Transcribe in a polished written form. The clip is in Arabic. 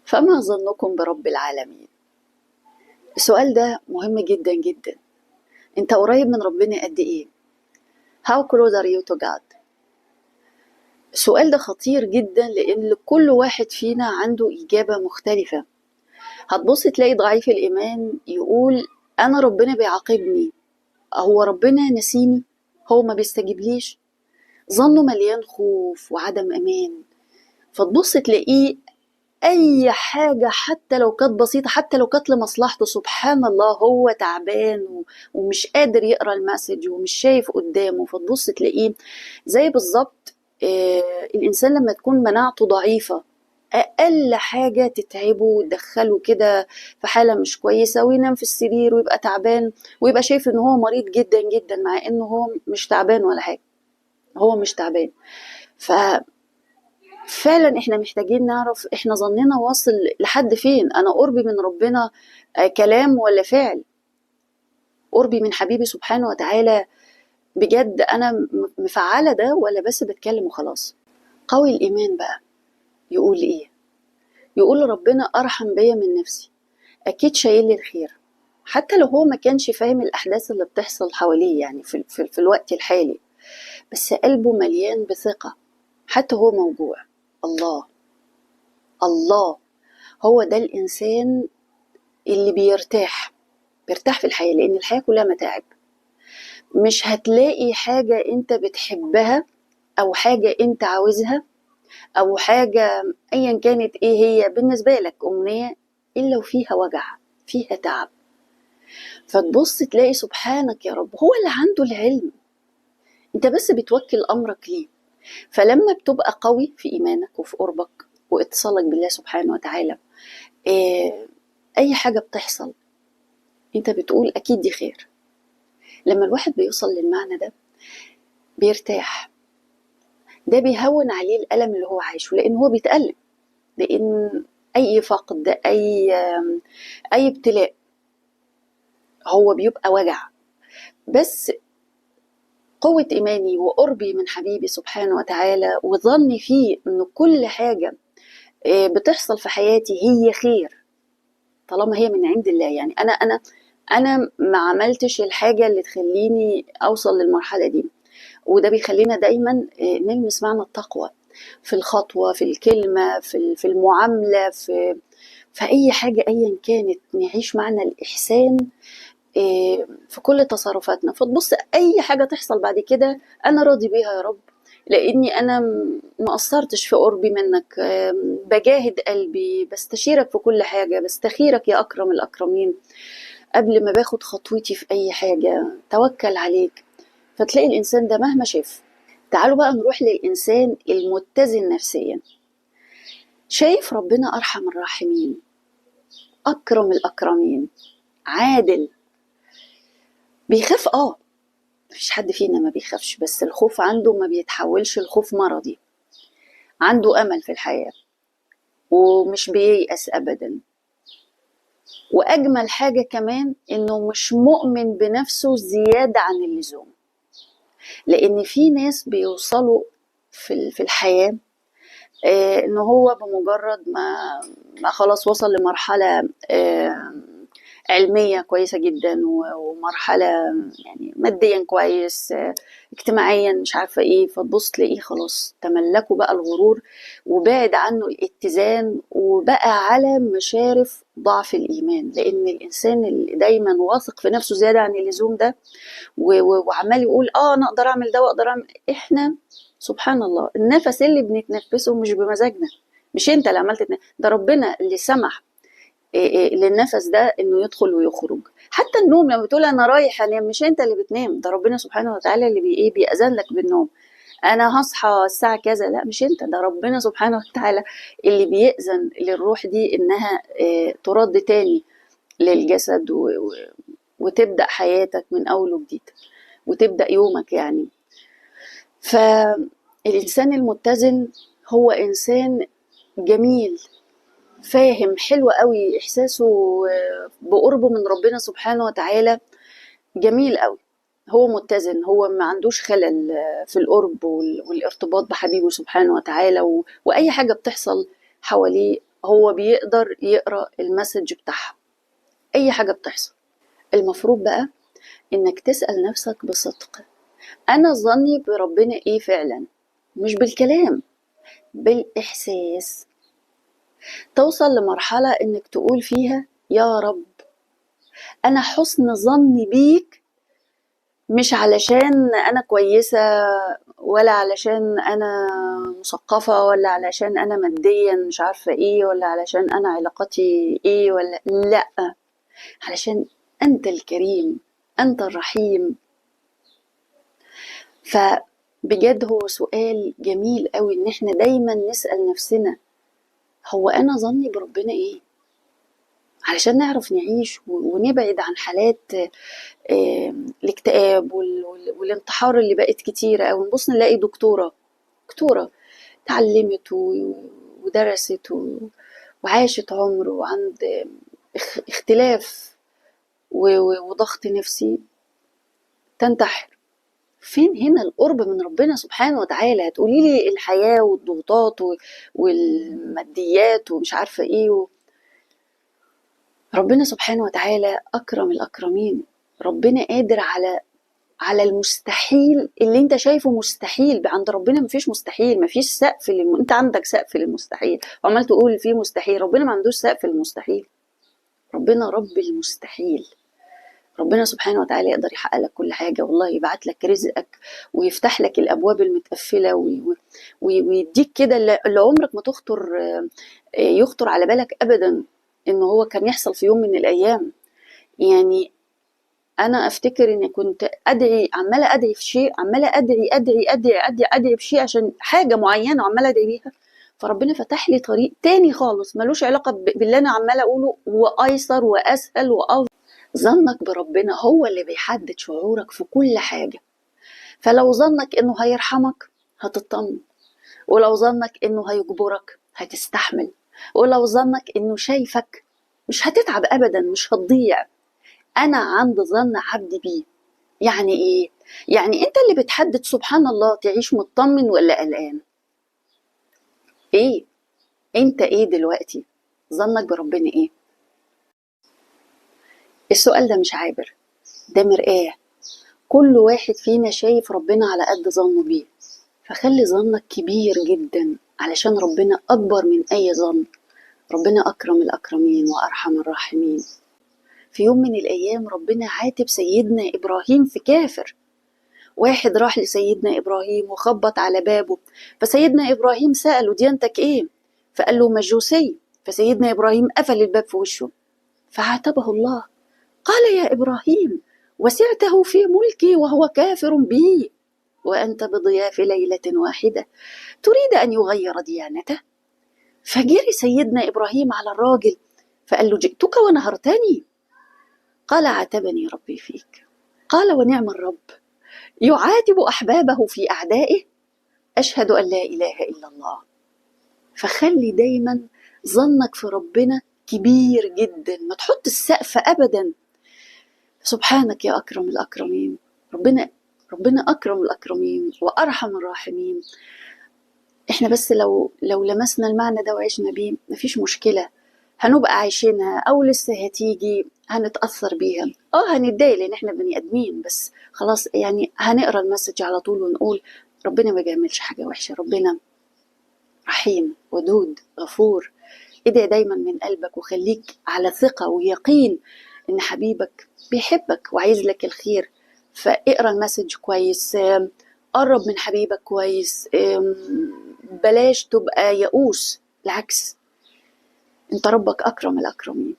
فما ظنكم برب العالمين؟ السؤال ده مهم جدا جدا. انت قريب من ربنا قد ايه؟ How close are you to God؟ السؤال ده خطير جدا، لان كل واحد فينا عنده اجابة مختلفة. هتبص تلاقي ضعيف الايمان يقول انا ربنا بيعاقبني، هو ربنا نسيني، هو ما بيستجيبليش. ظنه مليان خوف وعدم امان. فتبص تلاقيه اي حاجة حتى لو كانت بسيطة، حتى لو كانت لمصلحته، سبحان الله هو تعبان ومش قادر يقرأ المسج ومش شايف قدامه. فتبص تلاقيه زي بالظبط الانسان لما تكون مناعته ضعيفة، اقل حاجة تتعبه وتدخله كده في حالة مش كويسة، وينام في السرير ويبقى تعبان ويبقى شايف ان هو مريض جدا جدا، مع انه هو مش تعبان ولا حاجة، هو مش تعبان. فعلا احنا محتاجين نعرف احنا ظننا واصل لحد فين. انا قربي من ربنا كلام ولا فعل؟ قربي من حبيبي سبحانه وتعالى بجد انا مفعلة ده ولا بس بتكلم وخلاص؟ قوي الايمان بقى يقول ايه؟ يقول ربنا ارحم بيا من نفسي، اكيد شايل لي الخير. حتى لو هو ما كانش فاهم الاحداث اللي بتحصل حواليه يعني في الوقت الحالي، بس قلبه مليان بثقة حتى هو موجوع. الله، الله هو ده الإنسان اللي بيرتاح في الحياة، لأن الحياة كلها متاعب. مش هتلاقي حاجة أنت بتحبها أو حاجة أنت عاوزها أو حاجة أيا كانت إيه هي بالنسبة لك أمنية إلا وفيها وجع، فيها تعب. فتبص تلاقي سبحانك يا رب هو اللي عنده العلم، أنت بس بتوكل أمرك ليه. فلما بتبقى قوي في إيمانك وفي قربك واتصالك بالله سبحانه وتعالى، أي حاجة بتحصل أنت بتقول أكيد دي خير. لما الواحد بيوصل للمعنى ده بيرتاح، ده بيهون عليه الألم اللي هو عايشه، لأن هو بيتألم، لأن أي فقد أي ابتلاء هو بيبقى وجع. بس قوة إيماني وقربي من حبيبي سبحانه وتعالى وظني فيه أن كل حاجة بتحصل في حياتي هي خير طالما هي من عند الله. يعني أنا ما عملتش الحاجة اللي تخليني أوصل للمرحلة دي، وده بيخلينا دايما نلمس معنى التقوى في الخطوة، في الكلمة، في المعاملة، في أي حاجة أيا كانت، نعيش معنى الإحسان في كل تصرفاتنا. فتبص أي حاجة تحصل بعد كده أنا راضي بيها يا رب، لأني أنا ما قصرتش في قربي منك، بجاهد قلبي، بستشيرك في كل حاجة، بستخيرك يا أكرم الأكرمين قبل ما باخد خطوتي في أي حاجة، توكل عليك. فتلاقي الإنسان ده مهما شاف. تعالوا بقى نروح للإنسان المتزن نفسيا. شايف ربنا أرحم الراحمين، أكرم الأكرمين، عادل، بيخاف. مفيش حد فينا ما بيخافش، بس الخوف عنده ما بيتحولش الخوف مرضي، عنده أمل في الحياة ومش بييأس أبدا. وأجمل حاجة كمان إنه مش مؤمن بنفسه زيادة عن اللزوم، لأن في ناس بيوصلوا في الحياة إنه هو بمجرد ما خلاص وصل لمرحلة علمية كويسة جدا ومرحلة يعني ماديا كويس، اجتماعيا مش عارفة ايه، فتبص تلاقيه خلاص تملكوا بقى الغرور وبعد عنه الاتزان وبقى على مشارف ضعف الإيمان. لأن الإنسان اللي دايما واثق في نفسه زيادة عن اللزوم ده وعمال يقول أنا أقدر أعمل ده وأقدر أعمل، إحنا سبحان الله النفس اللي بنتنفسه مش بمزاجنا، مش انت اللي عملت، ده ربنا اللي سمح للنفس ده انه يدخل ويخرج. حتى النوم لما بتقول انا رايح انام، مش انت اللي بتنام، ده ربنا سبحانه وتعالى اللي بيأذن لك بالنوم. انا هصحى الساعة كذا، لا مش انت، ده ربنا سبحانه وتعالى اللي بيأذن للروح دي انها ترد تاني للجسد وتبدأ حياتك من اول وجديد وتبدأ يومك يعني. فالإنسان المتزن هو إنسان جميل، فاهم، حلو قوي، إحساسه بقربه من ربنا سبحانه وتعالى جميل قوي. هو متزن، هو ما عندوش خلل في القرب والارتباط بحبيبه سبحانه وتعالى، وأي حاجة بتحصل حواليه هو بيقدر يقرأ المسج بتاعها. أي حاجة بتحصل المفروض بقى إنك تسأل نفسك بصدق، أنا ظني بربنا إيه فعلا، مش بالكلام، بالإحساس. توصل لمرحلة إنك تقول فيها يا رب أنا حسن ظني بيك، مش علشان أنا كويسة، ولا علشان أنا مثقفة، ولا علشان أنا ماديا مش عارفة إيه، ولا علشان أنا علاقتي إيه، ولا لأ، علشان أنت الكريم، أنت الرحيم. فبجد هو سؤال جميل قوي إن احنا دايما نسأل نفسنا هو أنا ظني بربنا إيه، علشان نعرف نعيش ونبعد عن حالات الاكتئاب والانتحار اللي بقت كتيرة. أو نبص نلاقي دكتورة اتعلمت ودرست وعاشت عمر وعند اختلاف وضغط نفسي تنتحر. فين هنا القرب من ربنا سبحانه وتعالى؟ هتقولي لي الحياة والضغوطات والماديات ومش عارفة ايه ربنا سبحانه وتعالى أكرم الأكرمين. ربنا قادر على المستحيل اللي انت شايفه مستحيل. عند ربنا مفيش مستحيل، مفيش سقف انت عندك سقف للمستحيل وعمال تقول فيه مستحيل. ربنا ما عندوش سقف للمستحيل، ربنا رب المستحيل. ربنا سبحانه وتعالى يقدر يحقق لك كل حاجة، والله يبعت لك رزقك ويفتح لك الأبواب المتقفلة ويديك كده اللي عمرك ما يخطر على بالك أبدا إنه هو كان يحصل في يوم من الأيام. يعني أنا أفتكر إني كنت عمالة أدعي في شيء، عمالة أدعي بشيء عشان حاجة معينة وعمالة أدعي بيها، فربنا فتح لي طريق تاني خالص ملوش علاقة باللي أنا عمالة أقوله، وأيسر وأسهل وأفضل. ظنك بربنا هو اللي بيحدد شعورك في كل حاجة. فلو ظنك إنه هيرحمك هتطمن، ولو ظنك إنه هيجبرك هتستحمل، ولو ظنك إنه شايفك مش هتتعب أبدا، مش هتضيع. أنا عند ظن عبدي بيه. يعني إيه؟ يعني أنت اللي بتحدد سبحان الله تعيش مطمن ولا قلقان. إيه؟ أنت إيه دلوقتي؟ ظنك بربنا إيه؟ السؤال ده مش عابر، ده مرآة. كل واحد فينا شايف ربنا على قد ظنه بيه، فخلي ظنك كبير جدا علشان ربنا أكبر من أي ظن. ربنا أكرم الأكرمين وأرحم الراحمين. في يوم من الأيام ربنا عاتب سيدنا إبراهيم في كافر. واحد راح لسيدنا إبراهيم وخبط على بابه، فسيدنا إبراهيم سأله ديانتك إيه؟ فقال له مجوسي. فسيدنا إبراهيم قفل الباب في وشه، فعاتبه الله. قال يا إبراهيم وسعته في ملكي وهو كافر بي، وأنت بضياف ليلة واحدة تريد أن يغير ديانته. فجري سيدنا إبراهيم على الراجل فقال له جئتك ونهرتني. قال عاتبني ربي فيك. قال ونعم الرب يعاتب أحبابه في أعدائه. أشهد أن لا إله إلا الله. فخلي دايما ظنك في ربنا كبير جدا، ما تحط السقف أبدا. سبحانك يا أكرم الأكرمين. ربنا أكرم الأكرمين وأرحم الراحمين. إحنا بس لو لمسنا المعنى ده وعشنا بيه مفيش مشكلة. هنبقى عايشينها أو لسه هتيجي هنتأثر بيها، هنتضايق لأن إحنا بني آدمين، بس خلاص يعني هنقرأ المسج على طول ونقول ربنا ما بيعملش حاجة وحشة، ربنا رحيم ودود غفور. ادعي دايما من قلبك وخليك على ثقة ويقين إن حبيبك بيحبك وعايز لك الخير. فاقرأ المسج كويس، قرب من حبيبك كويس، بلاش تبقى يئوس، بالعكس انت ربك أكرم الأكرمين.